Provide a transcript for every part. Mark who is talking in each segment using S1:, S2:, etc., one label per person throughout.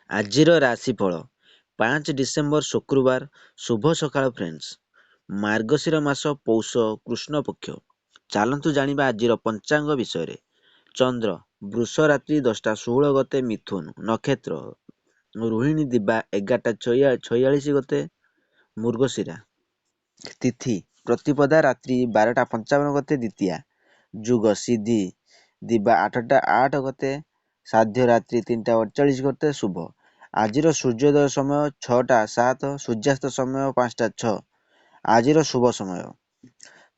S1: ଆଜିର ରାଶିଫଳ 5 ଡିସେମ୍ବର ଶୁକ୍ରବାର ଶୁଭ ସକାଳ ଫ୍ରେଣ୍ଡସ୍। ମାର୍ଗଶିର ମାସ ପୌଷ କୃଷ୍ଣ ପକ୍ଷ। ଚାଲନ୍ତୁ ଜାଣିବା ଆଜିର ପଞ୍ଚାଙ୍ଗ ବିଷୟରେ। ଚନ୍ଦ୍ର ବୃଷ ରାତ୍ରି 10ଟା 16 ଗତେ ମିଥୁନ ନକ୍ଷତ୍ର ରୋହିଣୀ ଦିବା 11ଟା 46 ଗତେ ମୃଗଶିରା। ତିଥି ପ୍ରତିପଦା ରାତ୍ରି 12ଟା 55 ଗତେ ଦ୍ୱିତୀୟା। ଯୁଗ ସିଦ୍ଧି ଦିବା 8ଟା 8 ଗତେ ସାଧ୍ୟ ରାତ୍ରି 3ଟା 48 ଗତେ ଶୁଭ। ଆଜିର ସୂର୍ଯ୍ୟୋଦୟ ସମୟ 6ଟା 7, ସୂର୍ଯ୍ୟାସ୍ତ ସମୟ 5ଟା 6। ଆଜିର ଶୁଭ ସମୟ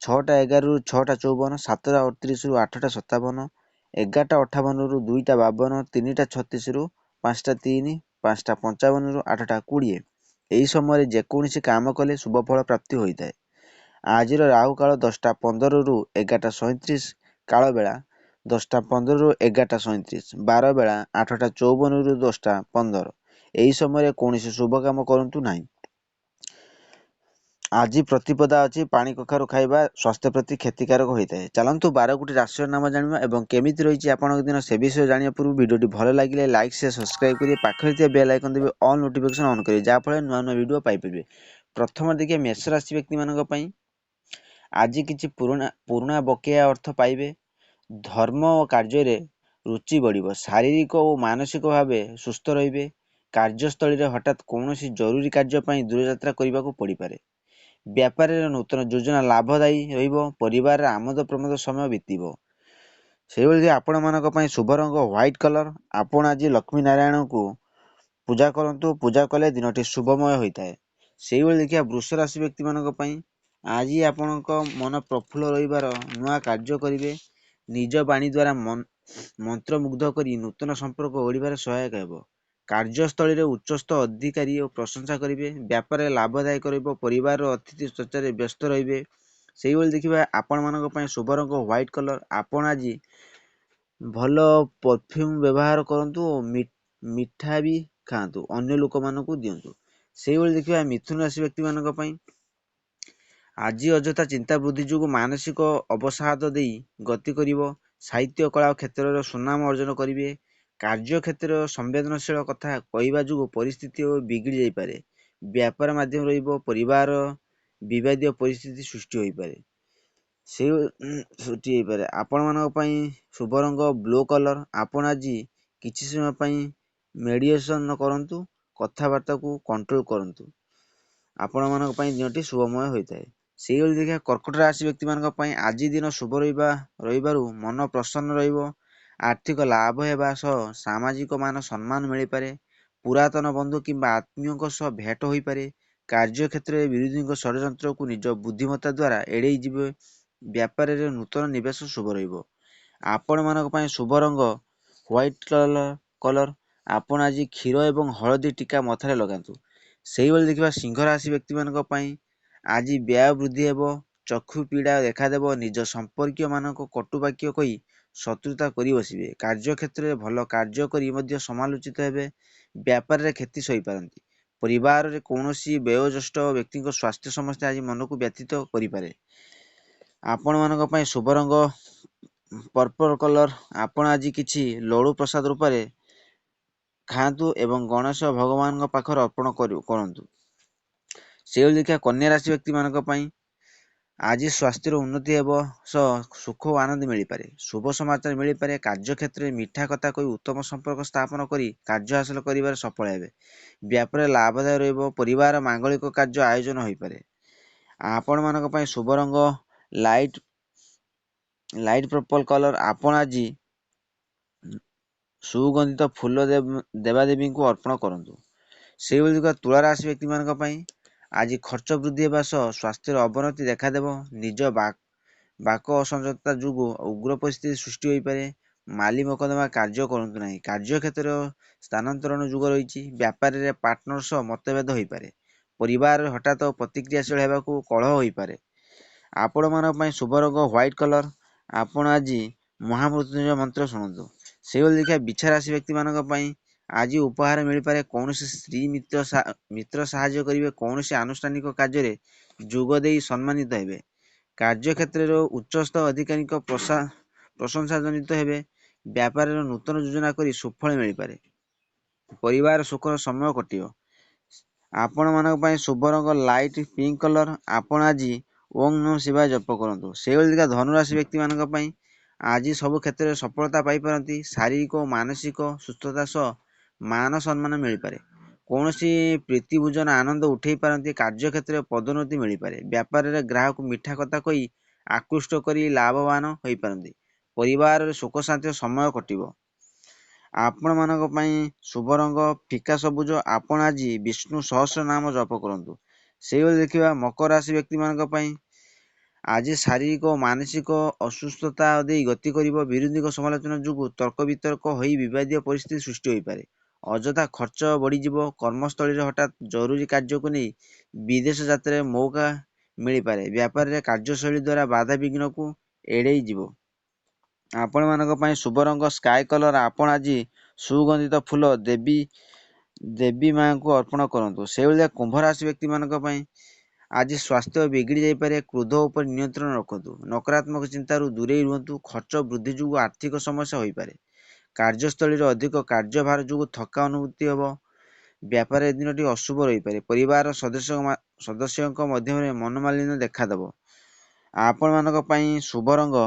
S1: 6ଟା 11 ରୁ 6ଟା 54, 7ଟା 38 ରୁ 8ଟା 57, 11ଟା 58 ରୁ 2ଟା 52, 3ଟା 36 ରୁ 5ଟା 3, 5ଟା 55 ରୁ 8ଟା 20। ଏହି ସମୟରେ ଯେକୌଣସି କାମ କଲେ ଶୁଭ ଫଳ ପ୍ରାପ୍ତି ହୋଇଥାଏ। ଆଜିର ରାହୁ କାଳ 10ଟା 15 ରୁ 11ଟା 37 କାଳ ବେଳା 10ଟା 15 ରୁ 11ଟା 37, ବାର ବେଳା 8ଟା 54 ରୁ 10ଟା 15। ଏହି ସମୟରେ କୌଣସି ଶୁଭ କାମ କରନ୍ତୁ ନାହିଁ। ଆଜି ପ୍ରତିପଦା ଅଛି ପାଣି କଖାରୁ ଖାଇବା ସ୍ୱାସ୍ଥ୍ୟ ପ୍ରତି କ୍ଷତିକାରକ ହୋଇଥାଏ। ଚାଲନ୍ତୁ 12ଗୋଟି ରାଶିର ନାମ ଜାଣିବା ଏବଂ କେମିତି ରହିଛି ଆପଣଙ୍କ ଦିନ ସେ ବିଷୟ ଜାଣିବା ପୂର୍ବରୁ ଭିଡ଼ିଓଟି ଭଲ ଲାଗିଲେ ଲାଇକ୍ ସେୟାର ସବସ୍କ୍ରାଇବ୍ କରି ପାଖରେ ଥିବା ବେଲ୍ ଆଇକନ୍ ଦେବେ ଅଲ୍ ନୋଟିଫିକେସନ୍ ଅନ୍ କରିବେ, ଯାହାଫଳରେ ନୂଆ ନୂଆ ଭିଡ଼ିଓ ପାଇପାରିବେ। ପ୍ରଥମ ଦେଖିବା ମେଷ ରାଶି ବ୍ୟକ୍ତିମାନଙ୍କ ପାଇଁ ଆଜି କିଛି ପୁରୁଣା ବକେୟା ଅର୍ଥ ପାଇବେ। ଧର୍ମ ଓ କାର୍ଯ୍ୟରେ ରୁଚି ବଢ଼ିବ। ଶାରୀରିକ ଓ ମାନସିକ ଭାବେ ସୁସ୍ଥ ରହିବେ। କାର୍ଯ୍ୟସ୍ଥଳୀରେ ହଠାତ୍ କୌଣସି ଜରୁରୀ କାର୍ଯ୍ୟ ପାଇଁ ଦୂରଯାତ୍ରା କରିବାକୁ ପଡ଼ିପାରେ। ବ୍ୟାପାରରେ ନୂତନ ଯୋଜନା ଲାଭଦାୟୀ ରହିବ। ପରିବାରରେ ଆମୋଦ ପ୍ରମୋଦ ସମୟ ବିତିବ। ସେହିଭଳି ଆପଣମାନଙ୍କ ପାଇଁ ଶୁଭ ରଙ୍ଗ ହ୍ୱାଇଟ୍ କଲର୍। ଆପଣ ଆଜି ଲକ୍ଷ୍ମୀ ନାରାୟଣଙ୍କୁ ପୂଜା କରନ୍ତୁ। ପୂଜା କଲେ ଦିନଟି ଶୁଭମୟ ହୋଇଥାଏ। ସେହିଭଳି ଦେଖିବା ବୃଷ ରାଶି ବ୍ୟକ୍ତିମାନଙ୍କ ପାଇଁ ଆଜି ଆପଣଙ୍କ ମନ ପ୍ରଫୁଲ୍ଲ ରହିବାର ନୂଆ କାର୍ଯ୍ୟ କରିବେ। ନିଜ ବାଣୀ ଦ୍ୱାରା ମନ୍ତ୍ରମୁଗ୍ଧ କରି ନୂତନ ସମ୍ପର୍କ ଗଢ଼ିବାରେ ସହାୟକ ହେବ। କାର୍ଯ୍ୟସ୍ଥଳୀରେ ଉଚ୍ଚସ୍ଥ ଅଧିକାରୀ ଓ ପ୍ରଶଂସା କରିବେ। ବ୍ୟାପାରରେ ଲାଭଦାୟକ ରହିବ। ପରିବାରର ଅତିଥି ଚର୍ଚ୍ଚାରେ ବ୍ୟସ୍ତ ରହିବେ। ସେହିଭଳି ଦେଖିବା ଆପଣମାନଙ୍କ ପାଇଁ ଶୁଭ ରଙ୍ଗ ହ୍ୱାଇଟ୍ କଲର୍। ଆପଣ ଆଜି ଭଲ ପରଫ୍ୟୁମ୍ ବ୍ୟବହାର କରନ୍ତୁ ଓ ମିଠା ବି ଖାଆନ୍ତୁ, ଅନ୍ୟ ଲୋକମାନଙ୍କୁ ଦିଅନ୍ତୁ। ସେହିଭଳି ଦେଖିବା ମିଥୁନ ରାଶି ବ୍ୟକ୍ତିମାନଙ୍କ ପାଇଁ ଆଜି ଅଯଥା ଚିନ୍ତା ବୃଦ୍ଧି ଯୋଗୁଁ ମାନସିକ ଅବସାଦ ଦେଇ ଗତି କରିବ। ସାହିତ୍ୟ କଳା କ୍ଷେତ୍ରରେ ସୁନାମ ଅର୍ଜନ କରିବେ। କାର୍ଯ୍ୟକ୍ଷେତ୍ରରେ ସମ୍ବେଦନଶୀଳ କଥା କହିବା ଯୋଗୁଁ ପରିସ୍ଥିତି ବିଗିଡ଼ି ଯାଇପାରେ। ବ୍ୟାପାର ମାଧ୍ୟମ ରହିବ। ପରିବାର ବିବାଦୀୟ ପରିସ୍ଥିତି ସୃଷ୍ଟି ହୋଇପାରେ। ଆପଣମାନଙ୍କ ପାଇଁ ଶୁଭ ରଙ୍ଗ ବ୍ଲୁ କଲର୍। ଆପଣ ଆଜି କିଛି ସମୟ ପାଇଁ ମେଡ଼ିଟେସନ୍ କରନ୍ତୁ, କଥାବାର୍ତ୍ତାକୁ କଣ୍ଟ୍ରୋଲ କରନ୍ତୁ। ଆପଣମାନଙ୍କ ପାଇଁ ଦିନଟି ଶୁଭମୟ ହୋଇଥାଏ। ସେହିଭଳି ଦେଖିବା କର୍କଟ ରାଶି ବ୍ୟକ୍ତିମାନଙ୍କ ପାଇଁ ଆଜି ଦିନ ଶୁଭ ରହିବାରୁ ମନ ପ୍ରସନ୍ନ ରହିବ। ଆର୍ଥିକ ଲାଭ ହେବା ସହ ସାମାଜିକ ମାନ ସମ୍ମାନ ମିଳିପାରେ। ପୁରାତନ ବନ୍ଧୁ କିମ୍ବା ଆତ୍ମୀୟଙ୍କ ସହ ଭେଟ ହୋଇପାରେ। କାର୍ଯ୍ୟକ୍ଷେତ୍ରରେ ବିରୋଧୀଙ୍କ ଷଡ଼ଯନ୍ତ୍ରକୁ ନିଜ ବୁଦ୍ଧିମତ୍ତା ଦ୍ୱାରା ଏଡ଼େଇ ଯିବେ। ବ୍ୟାପାରରେ ନୂତନ ନିବେଶ ଶୁଭ ରହିବ। ଆପଣମାନଙ୍କ ପାଇଁ ଶୁଭ ରଙ୍ଗ ହ୍ୱାଇଟ୍ କଲର୍। ଆପଣ ଆଜି କ୍ଷୀର ଏବଂ ହଳଦୀ ଟିକା ମଥାରେ ଲଗାନ୍ତୁ। ସେହିଭଳି ଦେଖିବା ସିଂହ ରାଶି ବ୍ୟକ୍ତିମାନଙ୍କ ପାଇଁ ଆଜି ବ୍ୟୟ ବୃଦ୍ଧି ହେବ। ଚକ୍ଷୁ ପୀଡ଼ା ଦେଖାଦେବ। ନିଜ ସମ୍ପର୍କୀୟମାନଙ୍କ କଟୁ ବାକ୍ୟ କହି ଶତ୍ରୁତା କରି ବସିବେ। କାର୍ଯ୍ୟକ୍ଷେତ୍ରରେ ଭଲ କାର୍ଯ୍ୟ କରି ମଧ୍ୟ ସମାଲୋଚିତ ହେବେ। ବ୍ୟାପାରରେ କ୍ଷତି ସହିପାରନ୍ତି। ପରିବାରରେ କୌଣସି ବୟୋଜ୍ୟେଷ୍ଠ ବ୍ୟକ୍ତିଙ୍କ ସ୍ୱାସ୍ଥ୍ୟ ସମସ୍ୟା ଆଜି ମନକୁ ବ୍ୟଥିତ କରିପାରେ। ଆପଣମାନଙ୍କ ପାଇଁ ଶୁଭ ରଙ୍ଗ ପର୍ପଲ୍ କଲର୍। ଆପଣ ଆଜି କିଛି ଲଡ଼ୁ ପ୍ରସାଦ ରୂପରେ ଖାଆନ୍ତୁ ଏବଂ ଗଣେଶ ଭଗବାନଙ୍କ ପାଖରେ ଅର୍ପଣ କରନ୍ତୁ। ସେହିଭଳି ଦେଖିବା କନ୍ୟା ରାଶି ବ୍ୟକ୍ତିମାନଙ୍କ ପାଇଁ ଆଜି ସ୍ୱାସ୍ଥ୍ୟର ଉନ୍ନତି ହେବ ସହ ସୁଖ ଓ ଆନନ୍ଦ ମିଳିପାରେ। ଶୁଭ ସମାଚାର ମିଳିପାରେ। କାର୍ଯ୍ୟକ୍ଷେତ୍ରରେ ମିଠା କଥା କହି ଉତ୍ତମ ସମ୍ପର୍କ ସ୍ଥାପନ କରି କାର୍ଯ୍ୟ ହାସଲ କରିବାରେ ସଫଳ ହେବେ। ବ୍ୟାପାରରେ ଲାଭଦାୟକ ରହିବ। ପରିବାର ମାଙ୍ଗଳିକ କାର୍ଯ୍ୟ ଆୟୋଜନ ହୋଇପାରେ। ଆପଣମାନଙ୍କ ପାଇଁ ଶୁଭ ରଙ୍ଗ ଲାଇଟ୍ ପର୍ପଲ୍ କଲର୍। ଆପଣ ଆଜି ସୁଗନ୍ଧିତ ଫୁଲ ଦେବାଦେବୀଙ୍କୁ ଅର୍ପଣ କରନ୍ତୁ। ସେହିଭଳି ତୁଳା ରାଶି ବ୍ୟକ୍ତିମାନଙ୍କ ପାଇଁ ଆଜି ଖର୍ଚ୍ଚ ବୃଦ୍ଧି ହେବା ସହ ସ୍ୱାସ୍ଥ୍ୟର ଅବନତି ଦେଖାଦେବ। ନିଜ ବାକ ଅସଂଯମତା ଯୋଗୁଁ ଉଗ୍ର ପରିସ୍ଥିତି ସୃଷ୍ଟି ହୋଇପାରେ। ମାଲି ମକଦ୍ଦମା କାର୍ଯ୍ୟ କରନ୍ତୁ ନାହିଁ। କାର୍ଯ୍ୟକ୍ଷେତ୍ରରେ ସ୍ଥାନାନ୍ତରଣ ଯୁଗ ରହିଛି। ବ୍ୟାପାରରେ ପାର୍ଟନର ସହ ମତଭେଦ ହୋଇପାରେ। ପରିବାରରେ ହଠାତ୍ ପ୍ରତିକ୍ରିୟାଶୀଳ ହେବାକୁ କଳହ ହୋଇପାରେ। ଆପଣମାନଙ୍କ ପାଇଁ ଶୁଭ ରଙ୍ଗ ହ୍ୱାଇଟ୍ କଲର୍। ଆପଣ ଆଜି ମହାମୃତ୍ୟୁଞ୍ଜୟ ମନ୍ତ୍ର ଶୁଣନ୍ତୁ। ସେହିଭଳି ଦେଖିବା ବିଛା ରାଶି ବ୍ୟକ୍ତିମାନଙ୍କ ପାଇଁ ଆଜି ଉପହାର ମିଳିପାରେ। କୌଣସି ସ୍ତ୍ରୀ ମିତ୍ର ସାହାଯ୍ୟ କରିବେ। କୌଣସି ଆନୁଷ୍ଠାନିକ କାର୍ଯ୍ୟରେ ଯୋଗ ଦେଇ ସମ୍ମାନିତ ହେବେ। କାର୍ଯ୍ୟକ୍ଷେତ୍ରରେ ଉଚ୍ଚସ୍ଥ ଅଧିକାରୀଙ୍କ ପ୍ରଶଂସା ଜନିତ ହେବେ। ବ୍ୟାପାରରେ ନୂତନ ଯୋଜନା କରି ସୁଫଳ ମିଳିପାରେ। ପରିବାର ସୁଖର ସମୟ କଟିବ। ଆପଣମାନଙ୍କ ପାଇଁ ଶୁଭ ରଙ୍ଗ ଲାଇଟ୍ ପିଙ୍କ କଲର। ଆପଣ ଆଜି ଓଂ ନମଃ ଶିବାୟ ଜପ କରନ୍ତୁ। ସେଇଭଳି ଧନୁରାଶି ବ୍ୟକ୍ତିମାନଙ୍କ ପାଇଁ ଆଜି ସବୁ କ୍ଷେତ୍ରରେ ସଫଳତା ପାଇପାରନ୍ତି। ଶାରୀରିକ ଓ ମାନସିକ ସୁସ୍ଥତା ସହ ମାନ ସମ୍ମାନ ମିଳିପାରେ। କୌଣସି ପ୍ରୀତିଭୋଜନ ଆନନ୍ଦ ଉଠାଇ ପାରନ୍ତି। କାର୍ଯ୍ୟକ୍ଷେତ୍ରରେ ପଦୋନ୍ନତି ମିଳିପାରେ। ବ୍ୟାପାରରେ ଗ୍ରାହକଙ୍କୁ ମିଠା କଥା କହି ଆକୃଷ୍ଟ କରି ଲାଭବାନ ହୋଇପାରନ୍ତି। ପରିବାରରେ ସୁଖ ଶାନ୍ତିର ସମୟ କଟିବ। ଆପଣମାନଙ୍କ ପାଇଁ ଶୁଭ ରଙ୍ଗ ଫିକା ସବୁଜ। ଆପଣ ଆଜି ବିଷ୍ଣୁ ସହସ୍ର ନାମ ଜପ କରନ୍ତୁ। ସେଇଭଳି ଦେଖିବା ମକର ରାଶି ବ୍ୟକ୍ତିମାନଙ୍କ ପାଇଁ ଆଜି ଶାରୀରିକ ଓ ମାନସିକ ଅସୁସ୍ଥତା ଦେଇ ଗତି କରିବ। ବିରୋଧୀଙ୍କ ସମାଲୋଚନା ଯୋଗୁଁ ତର୍କ ବିତର୍କ ହୋଇ ବିବାଦୀୟ ପରିସ୍ଥିତି ସୃଷ୍ଟି ହୋଇପାରେ। ଅଯଥା ଖର୍ଚ୍ଚ ବଢ଼ିଯିବ। କର୍ମସ୍ଥଳୀରେ ହଠାତ୍ ଜରୁରୀ କାର୍ଯ୍ୟକୁ ନେଇ ବିଦେଶ ଯାତ୍ରାରେ ମୌକା ମିଳିପାରେ। ବ୍ୟାପାରରେ କାର୍ଯ୍ୟଶୈଳୀ ଦ୍ୱାରା ବାଧାବିଘ୍ନକୁ ଏଡ଼େଇ ଯିବ। ଆପଣମାନଙ୍କ ପାଇଁ ଶୁଭ ରଙ୍ଗ ସ୍କାଏ କଲର। ଆପଣ ଆଜି ସୁଗନ୍ଧିତ ଫୁଲ ଦେବୀ ମାଙ୍କୁ ଅର୍ପଣ କରନ୍ତୁ। ସେଇଭଳିଆ କୁମ୍ଭ ରାଶି ବ୍ୟକ୍ତିମାନଙ୍କ ପାଇଁ ଆଜି ସ୍ୱାସ୍ଥ୍ୟ ବିଗିଡ଼ି ଯାଇପାରେ। କ୍ରୋଧ ଉପରେ ନିୟନ୍ତ୍ରଣ ରଖନ୍ତୁ। ନକାରାତ୍ମକ ଚିନ୍ତାରୁ ଦୂରେଇ ରୁହନ୍ତୁ। ଖର୍ଚ୍ଚ ବୃଦ୍ଧି ଯୋଗୁଁ ଆର୍ଥିକ ସମସ୍ୟା ହୋଇପାରେ। କାର୍ଯ୍ୟସ୍ଥଳୀରେ ଅଧିକ କାର୍ଯ୍ୟଭାର ଯୋଗୁଁ ଥକା ଅନୁଭୂତି ହେବ। ବ୍ୟାପାରରେ ଏ ଦିନଟି ଅଶୁଭ ରହିପାରେ। ପରିବାର ସଦସ୍ୟଙ୍କ ମଧ୍ୟରେ ମନୋମାଳିନ୍ୟ ଦେଖାଦେବ। ଆପଣମାନଙ୍କ ପାଇଁ ଶୁଭ ରଙ୍ଗ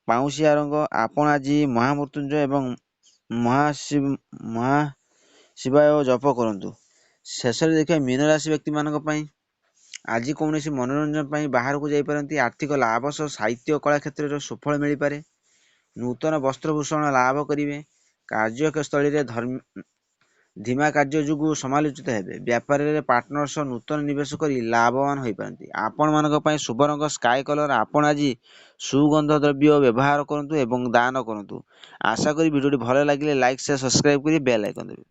S1: ପାଉଁଶିଆ ରଙ୍ଗ। ଆପଣ ଆଜି ମହାମୃତ୍ୟୁଞ୍ଜୟ ଏବଂ ମହାଶିବାୟ ଜପ କରନ୍ତୁ। ଶେଷରେ ଦେଖିବା ମୀନ ରାଶି ବ୍ୟକ୍ତିମାନଙ୍କ ପାଇଁ ଆଜି କୌଣସି ମନୋରଞ୍ଜନ ପାଇଁ ବାହାରକୁ ଯାଇପାରନ୍ତି। ଆର୍ଥିକ ଲାଭ ସହ ସାହିତ୍ୟ ଓ କଳା କ୍ଷେତ୍ରରେ ସୁଫଳ ମିଳିପାରେ। ନୂତନ ବସ୍ତ୍ରଭୂଷଣ ଲାଭ କରିବେ। କାର୍ଯ୍ୟସ୍ଥଳୀରେ ଧିମା କାର୍ଯ୍ୟ ଯୋଗୁଁ ସମାଲୋଚିତ ହେବେ। ବ୍ୟାପାରରେ ପାର୍ଟନର ସହ ନୂତନ ନିବେଶ କରି ଲାଭବାନ ହୋଇପାରନ୍ତି। ଆପଣମାନଙ୍କ ପାଇଁ ଶୁଭ ରଙ୍ଗ ସ୍କାଏ କଲର। ଆପଣ ଆଜି ସୁଗନ୍ଧ ଦ୍ରବ୍ୟ ବ୍ୟବହାର କରନ୍ତୁ ଏବଂ ଦାନ କରନ୍ତୁ। ଆଶା କରି ଭିଡ଼ିଓଟି ଭଲ ଲାଗିଲେ ଲାଇକ୍ ସେୟାର ସବସ୍କ୍ରାଇବ୍ କରି ବେଲ୍ ଆଇକନ୍ ଦେବେ।